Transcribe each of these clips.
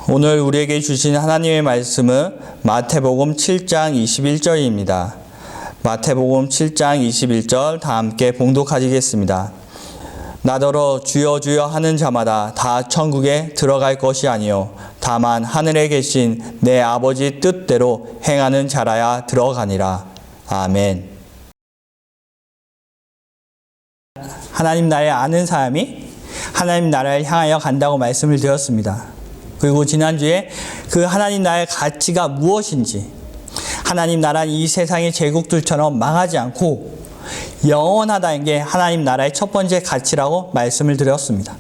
오늘 우리에게 주신 하나님의 말씀은 마태복음 7장 21절입니다. 마태복음 7장 21절 다 함께 봉독하시겠습니다. 나더러 주여 주여 하는 자마다 다 천국에 들어갈 것이 아니요 다만 하늘에 계신 내 아버지 뜻대로 행하는 자라야 들어가니라. 아멘. 하나님 나라를 아는 사람이 하나님 나라를 향하여 간다고 말씀을 드렸습니다. 그리고 지난주에 그 하나님 나라의 가치가 무엇인지, 하나님 나라는 이 세상의 제국들처럼 망하지 않고 영원하다는 게 하나님 나라의 첫 번째 가치라고 말씀을 드렸습니다.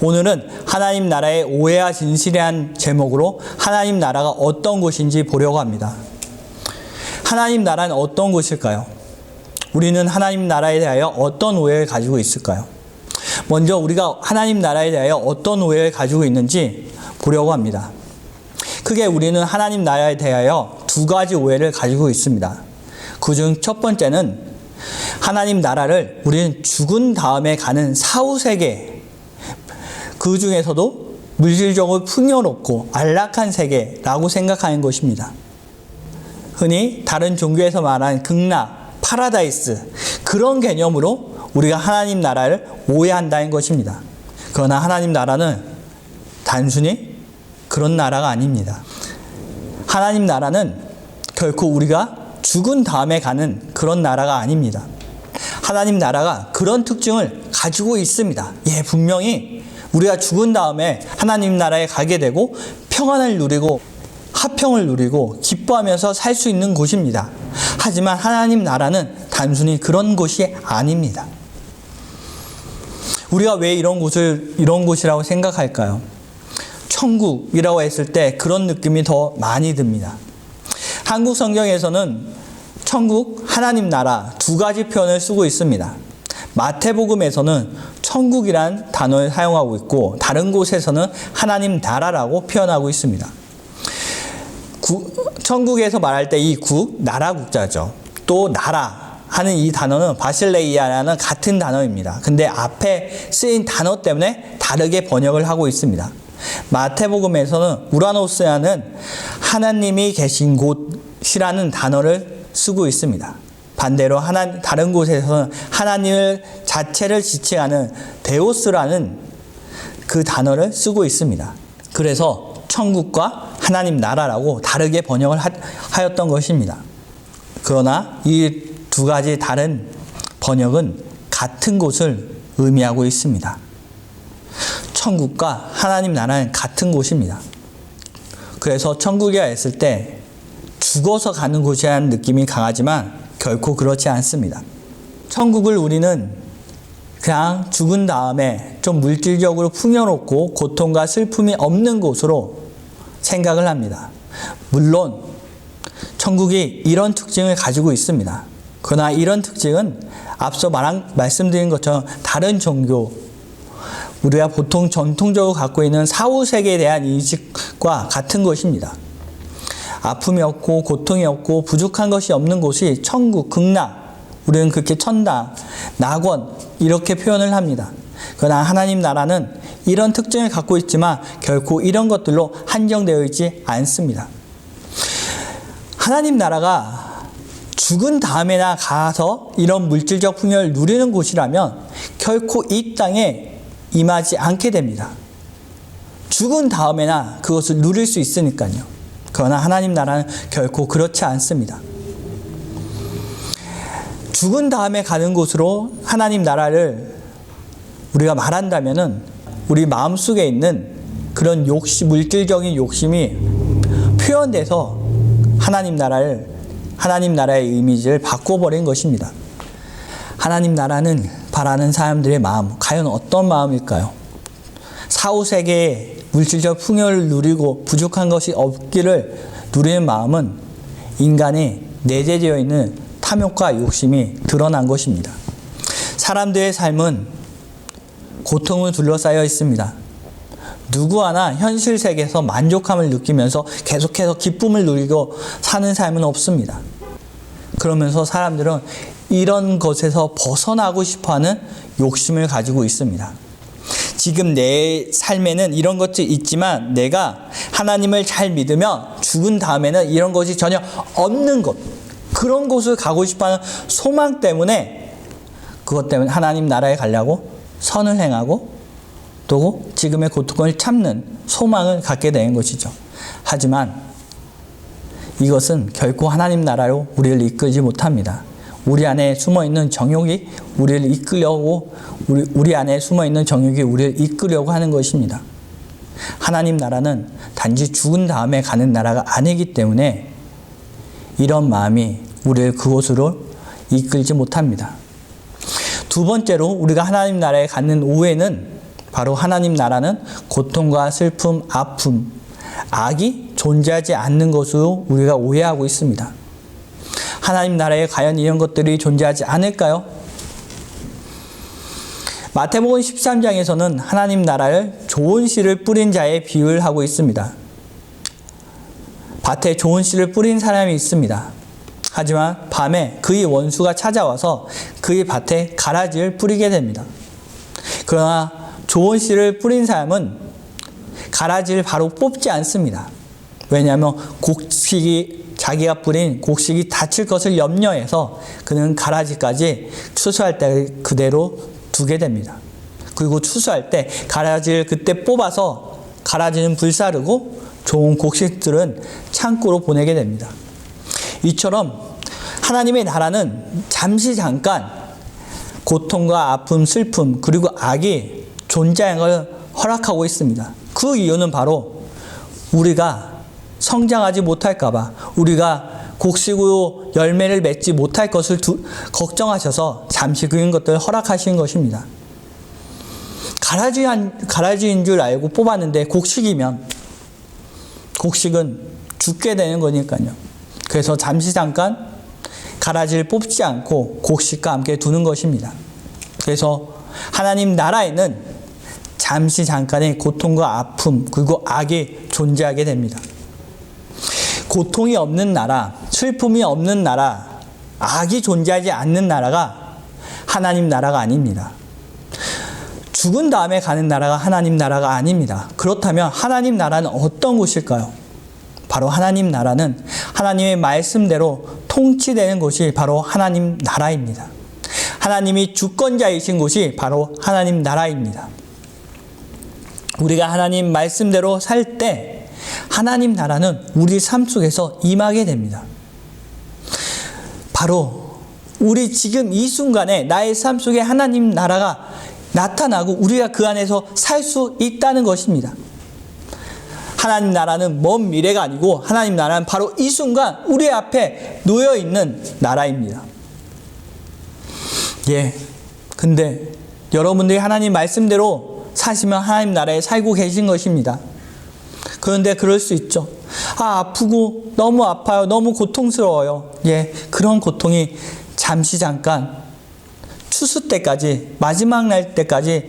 오늘은 하나님 나라의 오해와 진실이란 제목으로 하나님 나라가 어떤 곳인지 보려고 합니다. 하나님 나라는 어떤 곳일까요? 우리는 하나님 나라에 대하여 어떤 오해를 가지고 있을까요? 먼저 우리가 하나님 나라에 대하여 어떤 오해를 가지고 있는지 보려고 합니다. 크게 우리는 하나님 나라에 대하여 두 가지 오해를 가지고 있습니다. 그중 첫 번째는 하나님 나라를 우리는 죽은 다음에 가는 사후세계, 그 중에서도 물질적으로 풍요롭고 안락한 세계라고 생각하는 것입니다. 흔히 다른 종교에서 말하는 극락, 파라다이스, 그런 개념으로 우리가 하나님 나라를 오해한다는 것입니다. 그러나 하나님 나라는 단순히 그런 나라가 아닙니다. 하나님 나라는 결코 우리가 죽은 다음에 가는 그런 나라가 아닙니다. 하나님 나라가 그런 특징을 가지고 있습니다. 분명히 우리가 죽은 다음에 하나님 나라에 가게 되고 평안을 누리고 화평을 누리고 기뻐하면서 살 수 있는 곳입니다. 하지만 하나님 나라는 단순히 그런 곳이 아닙니다. 우리가 왜 이런 곳이라고 생각할까요? 천국이라고 했을 때 그런 느낌이 더 많이 듭니다. 한국 성경에서는 천국, 하나님 나라 두 가지 표현을 쓰고 있습니다. 마태복음에서는 천국이란 단어를 사용하고 있고 다른 곳에서는 하나님 나라라고 표현하고 있습니다. 천국에서 말할 때 이 국, 나라 국자죠. 또 나라 하는 이 단어는 바실레이아라는 같은 단어입니다. 근데 앞에 쓰인 단어 때문에 다르게 번역을 하고 있습니다. 마태복음에서는 우라노스라는 하나님이 계신 곳이라는 단어를 쓰고 있습니다. 반대로 다른 곳에서는 하나님 자체를 지칭하는 데오스라는 그 단어를 쓰고 있습니다. 그래서 천국과 하나님 나라라고 다르게 번역을 하였던 것입니다. 그러나 이 두 가지 다른 번역은 같은 곳을 의미하고 있습니다. 천국과 하나님 나라는 같은 곳입니다. 그래서 천국이라 했을 때 죽어서 가는 곳이라는 느낌이 강하지만 결코 그렇지 않습니다. 천국을 우리는 그냥 죽은 다음에 좀 물질적으로 풍요롭고 고통과 슬픔이 없는 곳으로 생각을 합니다. 물론 천국이 이런 특징을 가지고 있습니다. 그러나 이런 특징은 앞서 말씀드린 것처럼 다른 종교, 우리가 보통 전통적으로 갖고 있는 사후세계에 대한 인식과 같은 것입니다. 아픔이 없고 고통이 없고 부족한 것이 없는 곳이 천국, 극락, 우리는 그렇게 천당, 낙원 이렇게 표현을 합니다. 그러나 하나님 나라는 이런 특징을 갖고 있지만 결코 이런 것들로 한정되어 있지 않습니다. 하나님 나라가 죽은 다음에나 가서 이런 물질적 풍요를 누리는 곳이라면 결코 이 땅에 임하지 않게 됩니다. 죽은 다음에나 그것을 누릴 수 있으니까요. 그러나 하나님 나라는 결코 그렇지 않습니다. 죽은 다음에 가는 곳으로 하나님 나라를 우리가 말한다면은 우리 마음속에 있는 그런 물질적인 욕심이 표현돼서 하나님 나라의 이미지를 바꿔버린 것입니다. 하나님 나라는 바라는 사람들의 마음, 과연 어떤 마음일까요? 사후세계에 물질적 풍요를 누리고 부족한 것이 없기를 누리는 마음은 인간이 내재되어 있는 탐욕과 욕심이 드러난 것입니다. 사람들의 삶은 고통을 둘러싸여 있습니다. 누구 하나 현실 세계에서 만족함을 느끼면서 계속해서 기쁨을 누리고 사는 삶은 없습니다. 그러면서 사람들은 이런 것에서 벗어나고 싶어하는 욕심을 가지고 있습니다. 지금 내 삶에는 이런 것들이 있지만 내가 하나님을 잘 믿으면 죽은 다음에는 이런 것이 전혀 없는 것, 그런 곳을 가고 싶어하는 소망 때문에, 그것 때문에 하나님 나라에 가려고 선을 행하고 또 지금의 고통을 참는 소망을 갖게 되는 것이죠. 하지만 이것은 결코 하나님 나라로 우리를 이끌지 못합니다. 우리 안에 숨어있는 정욕이 우리를 이끌려고, 우리 안에 숨어있는 정욕이 우리를 이끌려고 하는 것입니다. 하나님 나라는 단지 죽은 다음에 가는 나라가 아니기 때문에 이런 마음이 우리를 그곳으로 이끌지 못합니다. 두 번째로 우리가 하나님 나라에 갖는 오해는 바로 하나님 나라는 고통과 슬픔, 아픔, 악이 존재하지 않는 것으로 우리가 오해하고 있습니다. 하나님 나라에 과연 이런 것들이 존재하지 않을까요? 마태복음 13장에서는 하나님 나라를 좋은 씨를 뿌린 자의 비유를 하고 있습니다. 밭에 좋은 씨를 뿌린 사람이 있습니다. 하지만 밤에 그의 원수가 찾아와서 그의 밭에 가라지를 뿌리게 됩니다. 그러나 좋은 씨를 뿌린 사람은 가라지를 바로 뽑지 않습니다. 왜냐하면 자기가 뿌린 곡식이 다칠 것을 염려해서 그는 가라지까지 추수할 때 그대로 두게 됩니다. 그리고 추수할 때 가라지를 그때 뽑아서 가라지는 불사르고 좋은 곡식들은 창고로 보내게 됩니다. 이처럼 하나님의 나라는 잠깐 고통과 아픔, 슬픔, 그리고 악이 존재하는 걸 허락하고 있습니다. 그 이유는 바로 우리가 성장하지 못할까봐, 우리가 곡식으로 열매를 맺지 못할 것을 걱정하셔서 잠시 그런 것들을 허락하신 것입니다. 가라지인 줄 알고 뽑았는데 곡식이면 곡식은 죽게 되는 거니까요. 그래서 잠깐 가라지를 뽑지 않고 곡식과 함께 두는 것입니다. 그래서 하나님 나라에는 잠깐의 고통과 아픔, 그리고 악이 존재하게 됩니다. 고통이 없는 나라, 슬픔이 없는 나라, 악이 존재하지 않는 나라가 하나님 나라가 아닙니다. 죽은 다음에 가는 나라가 하나님 나라가 아닙니다. 그렇다면 하나님 나라는 어떤 곳일까요? 바로 하나님 나라는 하나님의 말씀대로 통치되는 곳이 바로 하나님 나라입니다. 하나님이 주권자이신 곳이 바로 하나님 나라입니다. 우리가 하나님 말씀대로 살 때 하나님 나라는 우리 삶 속에서 임하게 됩니다. 바로 우리 지금 이 순간에 나의 삶 속에 하나님 나라가 나타나고 우리가 그 안에서 살 수 있다는 것입니다. 하나님 나라는 먼 미래가 아니고 하나님 나라는 바로 이 순간 우리 앞에 놓여 있는 나라입니다. 근데 여러분들이 하나님 말씀대로 사시면 하나님 나라에 살고 계신 것입니다. 그런데 그럴 수 있죠. 아프고 너무 아파요. 너무 고통스러워요. 그런 고통이 잠깐 추수 때까지, 마지막 날 때까지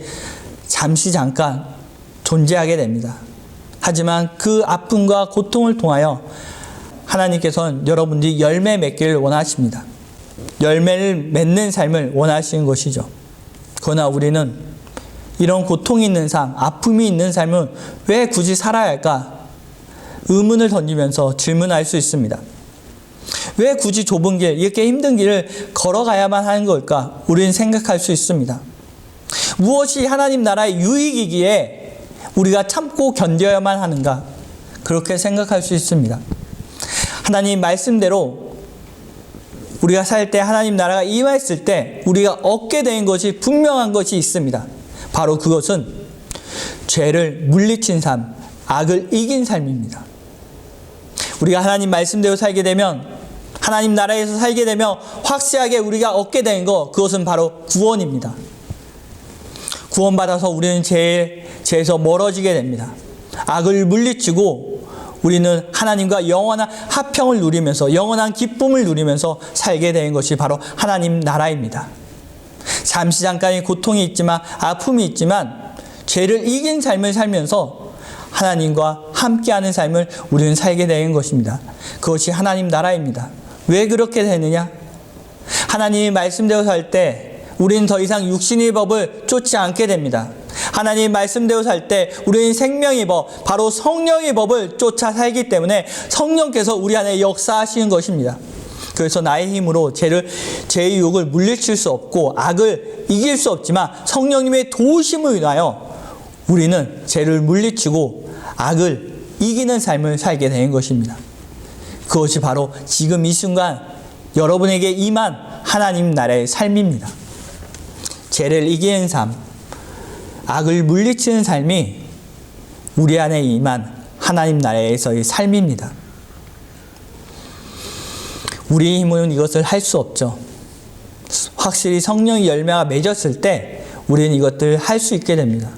잠깐 존재하게 됩니다. 하지만 그 아픔과 고통을 통하여 하나님께서는 여러분들이 열매 맺기를 원하십니다. 열매를 맺는 삶을 원하시는 것이죠. 그러나 우리는 이런 고통이 있는 삶, 아픔이 있는 삶을 왜 굳이 살아야 할까? 의문을 던지면서 질문할 수 있습니다. 왜 굳이 좁은 길, 이렇게 힘든 길을 걸어가야만 하는 걸까? 우리는 생각할 수 있습니다. 무엇이 하나님 나라의 유익이기에 우리가 참고 견뎌야만 하는가? 그렇게 생각할 수 있습니다. 하나님 말씀대로 우리가 살 때, 하나님 나라가 임했을 때 우리가 얻게 된 것이 분명한 것이 있습니다. 바로 그것은 죄를 물리친 삶, 악을 이긴 삶입니다. 우리가 하나님 말씀대로 살게 되면, 하나님 나라에서 살게 되면 확실하게 우리가 얻게 된 것, 그것은 바로 구원입니다. 구원받아서 우리는 죄에서 멀어지게 됩니다. 악을 물리치고 우리는 하나님과 영원한 화평을 누리면서, 영원한 기쁨을 누리면서 살게 된 것이 바로 하나님 나라입니다. 잠깐의 고통이 있지만, 아픔이 있지만 죄를 이긴 삶을 살면서 하나님과 함께하는 삶을 우리는 살게 되는 것입니다. 그것이 하나님 나라입니다. 왜 그렇게 되느냐? 하나님이 말씀대로 살 때 우리는 더 이상 육신의 법을 쫓지 않게 됩니다. 하나님 말씀대로 살 때 우리는 생명의 법, 바로 성령의 법을 쫓아 살기 때문에 성령께서 우리 안에 역사하시는 것입니다. 그래서 나의 힘으로 죄의 유혹을 물리칠 수 없고 악을 이길 수 없지만 성령님의 도우심을 인하여 우리는 죄를 물리치고 악을 이기는 삶을 살게 되는 것입니다. 그것이 바로 지금 이 순간 여러분에게 임한 하나님 나라의 삶입니다. 죄를 이기는 삶, 악을 물리치는 삶이 우리 안에 임한 하나님 나라에서의 삶입니다. 우리의 힘으로는 이것을 할 수 없죠. 확실히 성령의 열매가 맺었을 때 우리는 이것들을 할 수 있게 됩니다.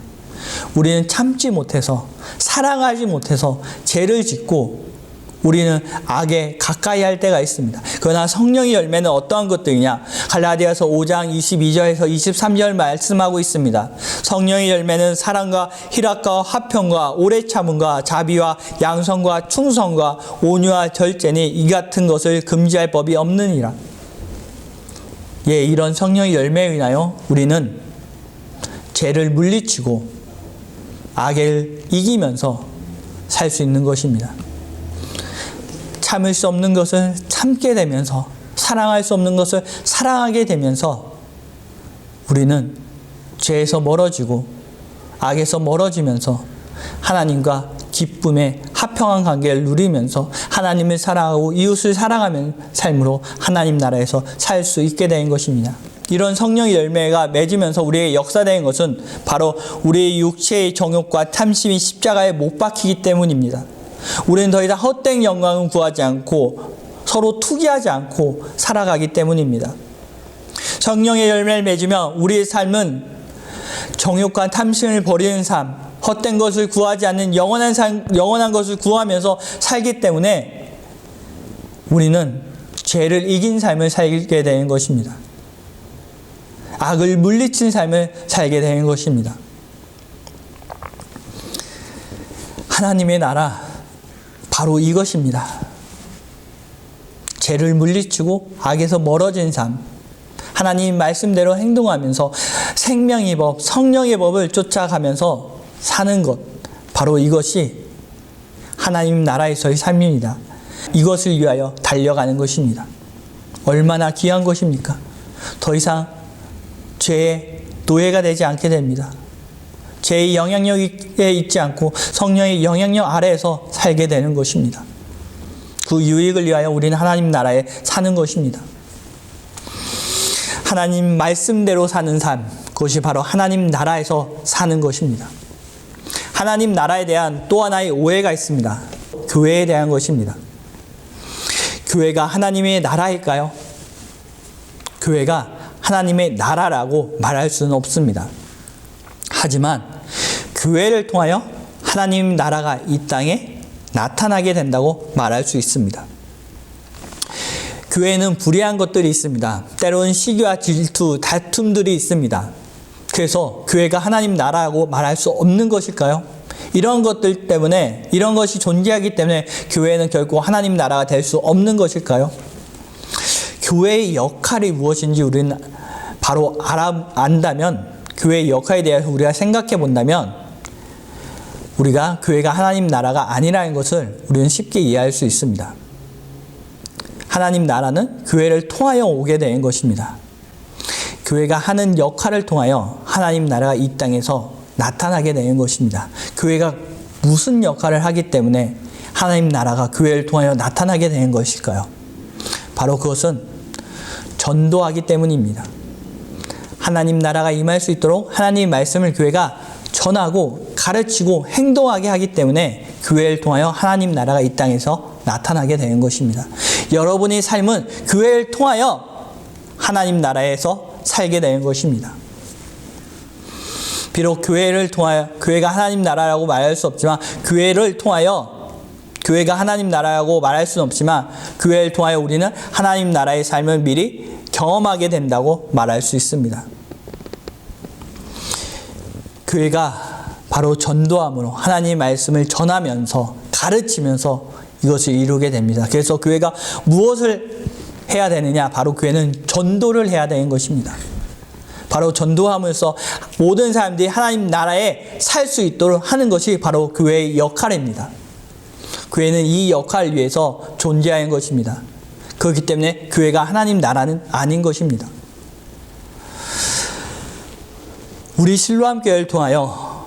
우리는 참지 못해서, 사랑하지 못해서 죄를 짓고 우리는 악에 가까이 할 때가 있습니다. 그러나 성령의 열매는 어떠한 것들이냐? 갈라디아서 5장 22절에서 23절 말씀하고 있습니다. 성령의 열매는 사랑과 희락과 화평과 오래 참음과 자비와 양선과 충성과 온유와 절제니 이 같은 것을 금지할 법이 없느니라. 예, 이런 성령의 열매에 인하여 우리는 죄를 물리치고 악을 이기면서 살 수 있는 것입니다. 참을 수 없는 것을 참게 되면서, 사랑할 수 없는 것을 사랑하게 되면서 우리는 죄에서 멀어지고 악에서 멀어지면서 하나님과 기쁨의 화평한 관계를 누리면서 하나님을 사랑하고 이웃을 사랑하는 삶으로 하나님 나라에서 살 수 있게 된 것입니다. 이런 성령의 열매가 맺으면서 우리에게 역사되는 것은 바로 우리의 육체의 정욕과 탐심이 십자가에 못 박히기 때문입니다. 우리는 더 이상 헛된 영광을 구하지 않고 서로 투기하지 않고 살아가기 때문입니다. 성령의 열매를 맺으면 우리의 삶은 정욕과 탐심을 버리는 삶, 헛된 것을 구하지 않는 영원한 것을 구하면서 살기 때문에 우리는 죄를 이긴 삶을 살게 되는 것입니다. 악을 물리친 삶을 살게 되는 것입니다. 하나님의 나라, 바로 이것입니다. 죄를 물리치고 악에서 멀어진 삶, 하나님 말씀대로 행동하면서 생명의 법, 성령의 법을 쫓아가면서 사는 것, 바로 이것이 하나님 나라에서의 삶입니다. 이것을 위하여 달려가는 것입니다. 얼마나 귀한 것입니까? 더 이상 죄의 노예가 되지 않게 됩니다. 죄의 영향력에 있지 않고 성령의 영향력 아래에서 살게 되는 것입니다. 그 유익을 위하여 우리는 하나님 나라에 사는 것입니다. 하나님 말씀대로 사는 삶, 그것이 바로 하나님 나라에서 사는 것입니다. 하나님 나라에 대한 또 하나의 오해가 있습니다. 교회에 대한 것입니다. 교회가 하나님의 나라일까요? 교회가 하나님의 나라라고 말할 수는 없습니다. 하지만 교회를 통하여 하나님 나라가 이 땅에 나타나게 된다고 말할 수 있습니다. 교회에는 불의한 것들이 있습니다. 때로는 시기와 질투, 다툼들이 있습니다. 그래서 교회가 하나님 나라라고 말할 수 없는 것일까요? 이런 것들 때문에, 이런 것이 존재하기 때문에 교회는 결코 하나님 나라가 될 수 없는 것일까요? 교회의 역할이 무엇인지 우리는 바로 안다면, 교회의 역할에 대해서 우리가 생각해 본다면 우리가 교회가 하나님 나라가 아니라는 것을 우리는 쉽게 이해할 수 있습니다. 하나님 나라는 교회를 통하여 오게 되는 것입니다. 교회가 하는 역할을 통하여 하나님 나라가 이 땅에서 나타나게 되는 것입니다. 교회가 무슨 역할을 하기 때문에 하나님 나라가 교회를 통하여 나타나게 되는 것일까요? 바로 그것은 전도하기 때문입니다. 하나님 나라가 임할 수 있도록 하나님의 말씀을 교회가 전하고 가르치고 행동하게 하기 때문에 교회를 통하여 하나님 나라가 이 땅에서 나타나게 되는 것입니다. 여러분의 삶은 교회를 통하여 하나님 나라에서 살게 되는 것입니다. 비록 교회를 통하여, 교회가 하나님 나라라고 말할 수 없지만 교회를 통하여, 교회가 하나님 나라라고 말할 수는 없지만 교회를 통하여 우리는 하나님 나라의 삶을 미리 경험하게 된다고 말할 수 있습니다. 교회가 바로 전도함으로 하나님의 말씀을 전하면서 가르치면서 이것을 이루게 됩니다. 그래서 교회가 무엇을 해야 되느냐? 바로 교회는 전도를 해야 되는 것입니다. 바로 전도하면서 모든 사람들이 하나님 나라에 살 수 있도록 하는 것이 바로 교회의 역할입니다. 교회는 이 역할을 위해서 존재하는 것입니다. 그렇기 때문에 교회가 하나님 나라는 아닌 것입니다. 우리 실로암 교회를 통하여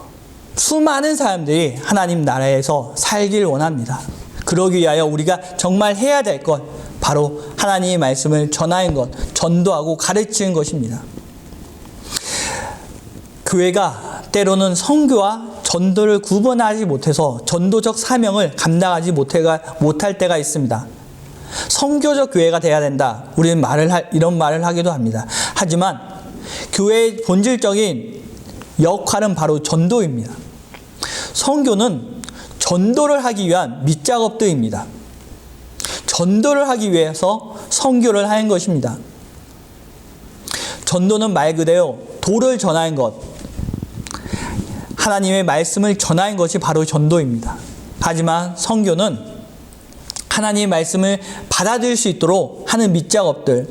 수많은 사람들이 하나님 나라에서 살길 원합니다. 그러기 위하여 우리가 정말 해야 될 것, 바로 하나님의 말씀을 전하는 것, 전도하고 가르치는 것입니다. 교회가 때로는 선교와 전도를 구분하지 못해서 전도적 사명을 감당하지 못할 때가 있습니다. 선교적 교회가 돼야 된다. 우리는 이런 말을 하기도 합니다. 하지만 교회의 본질적인 역할은 바로 전도입니다. 선교는 전도를 하기 위한 밑작업들입니다. 전도를 하기 위해서 선교를 하는 것입니다. 전도는 말 그대로 도를 전하는 것, 하나님의 말씀을 전하는 것이 바로 전도입니다. 하지만 선교는 하나님의 말씀을 받아들일 수 있도록 하는 밑작업들,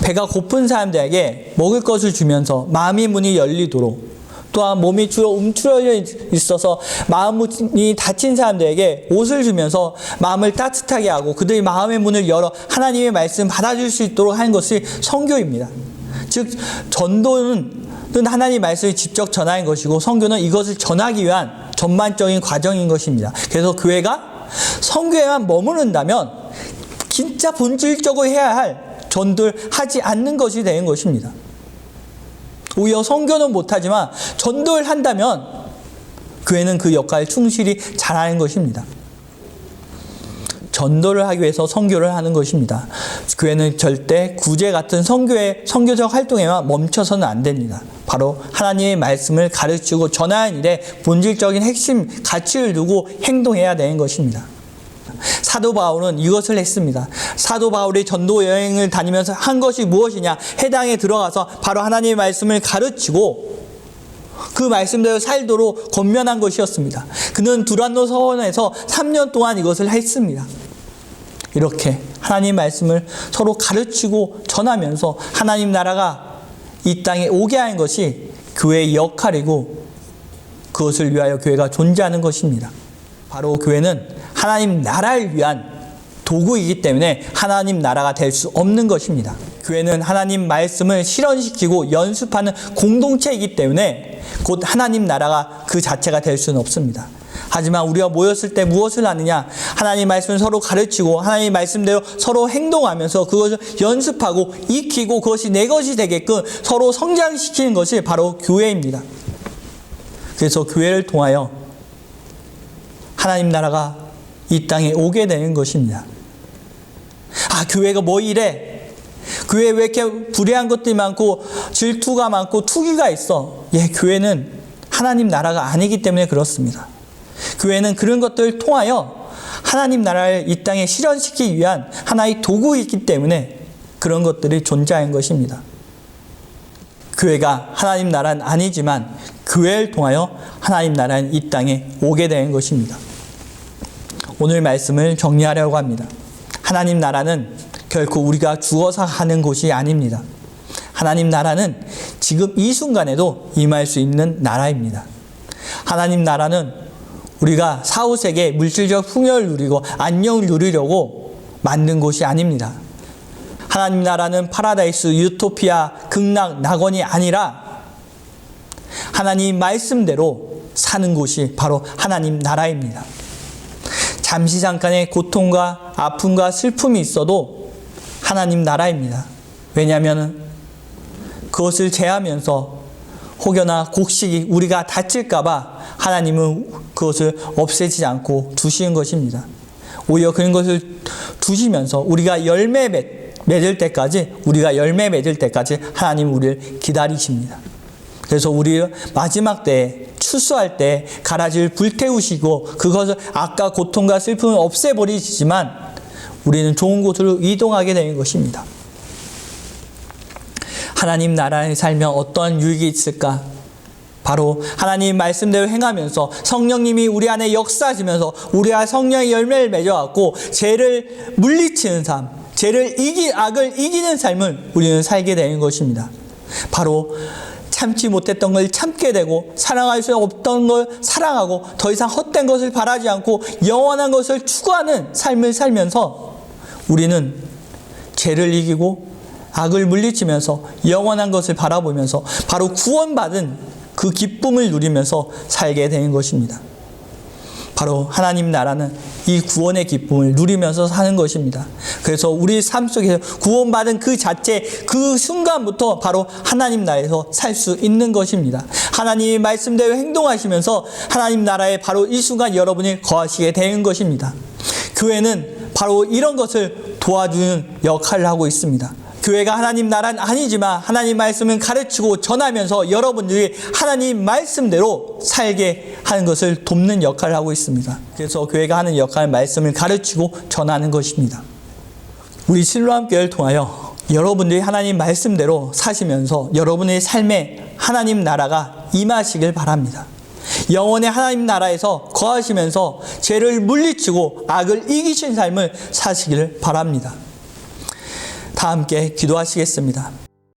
배가 고픈 사람들에게 먹을 것을 주면서 마음의 문이 열리도록, 또한 몸이 주로 움츠러져 있어서 마음이 다친 사람들에게 옷을 주면서 마음을 따뜻하게 하고 그들의 마음의 문을 열어 하나님의 말씀 받아줄 수 있도록 하는 것이 선교입니다. 즉 전도는 하나님의 말씀을 직접 전하는 것이고, 선교는 이것을 전하기 위한 전반적인 과정인 것입니다. 그래서 교회가 선교에만 머무른다면 진짜 본질적으로 해야 할 전도를 하지 않는 것이 되는 것입니다. 오히려 선교는 못하지만 전도를 한다면 교회는 그 역할을 충실히 잘하는 것입니다. 전도를 하기 위해서 선교를 하는 것입니다. 교회는 절대 구제 같은 선교적 활동에만 멈춰서는 안 됩니다. 바로 하나님의 말씀을 가르치고 전하는 일에 본질적인 핵심 가치를 두고 행동해야 되는 것입니다. 사도 바울은 이것을 했습니다. 사도 바울이 전도 여행을 다니면서 한 것이 무엇이냐? 해당에 들어가서 바로 하나님의 말씀을 가르치고 그 말씀대로 살도록 권면한 것이었습니다. 그는 두란노 서원에서 3년 동안 이것을 했습니다. 이렇게 하나님 말씀을 서로 가르치고 전하면서 하나님 나라가 이 땅에 오게 하는 것이 교회의 역할이고, 그것을 위하여 교회가 존재하는 것입니다. 바로 교회는 하나님 나라를 위한 도구이기 때문에 하나님 나라가 될 수 없는 것입니다. 교회는 하나님 말씀을 실현시키고 연습하는 공동체이기 때문에 곧 하나님 나라가 그 자체가 될 수는 없습니다. 하지만 우리가 모였을 때 무엇을 하느냐? 하나님 말씀을 서로 가르치고 하나님 말씀대로 서로 행동하면서 그것을 연습하고 익히고 그것이 내 것이 되게끔 서로 성장시키는 것이 바로 교회입니다. 그래서 교회를 통하여 하나님 나라가 이 땅에 오게 되는 것입니다. 교회가 뭐 이래? 교회에 왜 이렇게 불의한 것들이 많고 질투가 많고 투기가 있어? 교회는 하나님 나라가 아니기 때문에 그렇습니다. 교회는 그런 것들을 통하여 하나님 나라를 이 땅에 실현시키기 위한 하나의 도구이기 때문에 그런 것들이 존재하는 것입니다. 교회가 하나님 나라는 아니지만 교회를 통하여 하나님 나라는 이 땅에 오게 되는 것입니다. 오늘 말씀을 정리하려고 합니다. 하나님 나라는 결코 우리가 죽어서 하는 곳이 아닙니다. 하나님 나라는 지금 이 순간에도 임할 수 있는 나라입니다. 하나님 나라는 우리가 사후세계 물질적 풍요를 누리고 안녕을 누리려고 만든 곳이 아닙니다. 하나님 나라는 파라다이스, 유토피아, 극락, 낙원이 아니라 하나님 말씀대로 사는 곳이 바로 하나님 나라입니다. 잠시 잠깐의 고통과 아픔과 슬픔이 있어도 하나님 나라입니다. 왜냐하면 그것을 제하면서 혹여나 곡식이 우리가 다칠까봐 하나님은 그것을 없애지 않고 두시는 것입니다. 오히려 그런 것을 두시면서 우리가 열매 맺을 때까지 하나님 우리를 기다리십니다. 그래서 우리 마지막 때에 추수할 때 가라지를 불태우시고 그것을 아까 고통과 슬픔을 없애버리시지만 우리는 좋은 곳으로 이동하게 되는 것입니다. 하나님 나라에 살면 어떠한 유익이 있을까? 바로 하나님 말씀대로 행하면서 성령님이 우리 안에 역사하시면서 우리가 성령의 열매를 맺어갖고 죄를 물리치는 삶, 악을 이기는 삶을 우리는 살게 되는 것입니다. 바로 참지 못했던 걸 참게 되고 사랑할 수 없던 걸 사랑하고 더 이상 헛된 것을 바라지 않고 영원한 것을 추구하는 삶을 살면서 우리는 죄를 이기고 악을 물리치면서 영원한 것을 바라보면서 바로 구원받은 그 기쁨을 누리면서 살게 되는 것입니다. 바로 하나님 나라는 이 구원의 기쁨을 누리면서 사는 것입니다. 그래서 우리 삶 속에서 구원받은 그 자체, 그 순간부터 바로 하나님 나라에서 살 수 있는 것입니다. 하나님의 말씀대로 행동하시면서 하나님 나라에 바로 이 순간 여러분이 거하시게 되는 것입니다. 교회는 바로 이런 것을 도와주는 역할을 하고 있습니다. 교회가 하나님 나라는 아니지만 하나님 말씀을 가르치고 전하면서 여러분들이 하나님 말씀대로 살게 하는 것을 돕는 역할을 하고 있습니다. 그래서 교회가 하는 역할은 말씀을 가르치고 전하는 것입니다. 우리 실로암교회를 통하여 여러분들이 하나님 말씀대로 사시면서 여러분의 삶에 하나님 나라가 임하시길 바랍니다. 영원의 하나님 나라에서 거하시면서 죄를 물리치고 악을 이기신 삶을 사시길 바랍니다. 다 함께 기도하시겠습니다.